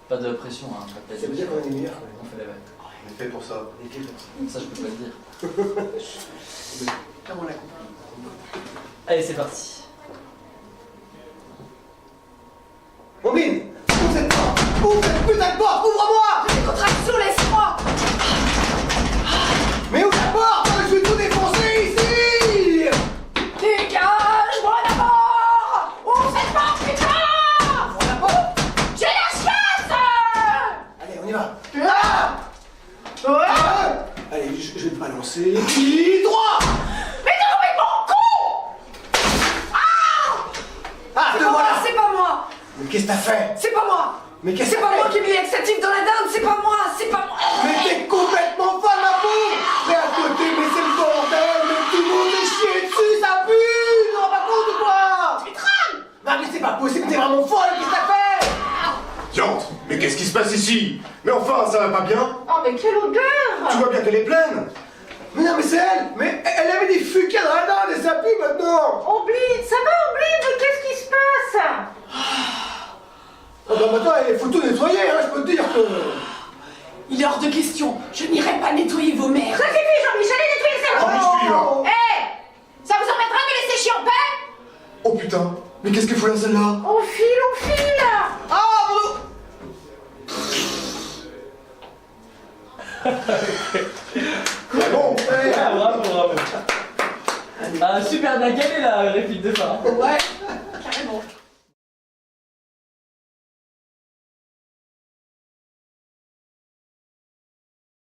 Pas de pression, hein, pas de Ça veut dire qu'on est meilleur. On fait la bête. On est fait pour ça. On est fait pour ça. Ça, je peux pas le dire. Comme on l'a compris. Allez, c'est parti. Bombine, ouvre cette porte. Ouvre cette putain de porte. Ouvre-moi. J'ai des contractions, laisse-moi. Mais ouvre la porte. Je vais tout défoncer ici. Dégage-moi d'abord. Ouvre cette porte, putain. Ouvre la porte. J'ai la chasse. Allez, on y va. Allez, je vais te balancer les pieds droits. Mais t'es complètement con. Ah, te voilà. C'est pas moi. Mais qu'est-ce que t'as fait? C'est pas moi. Mais qu'est-ce C'est que pas t'as moi fait? qui ai mis l'extatif dans la dinde. C'est pas moi. C'est pas moi. Mais t'es complètement folle, ma pauvre. Mais à côté, mais c'est le bordel. Mais tout le monde est chié dessus, ça pue. Tu te rends pas compte ou quoi? Tu trames. Non, mais c'est pas possible, t'es vraiment folle. Qu'est-ce que t'as fait? Diantre, mais qu'est-ce qui se passe ici? Mais enfin, ça va pas bien? Oh, mais quelle odeur. Tu vois bien qu'elle est pleine. Mais non, mais c'est elle. Mais elle avait des fucas dans la dinde et ça pue maintenant. Oublie. Ça va, oublie. Mais qu'est-ce qui se passe? Oh bah maintenant, il faut tout nettoyer, hein, je peux te dire que... Il est hors de question. Je n'irai pas nettoyer vos mères. Ça suffit, Jean-Michel. Allez nettoyer ça. En plus, tu y vas. Hé, ça vous embêtera de me laisser chier en paix? Oh putain, mais qu'est-ce qu'elle fout là, celle-là? On file. Ah, C'est bon. Ah, bravo, bravo. Ah, super bien galé la réplique de fin. Ouais.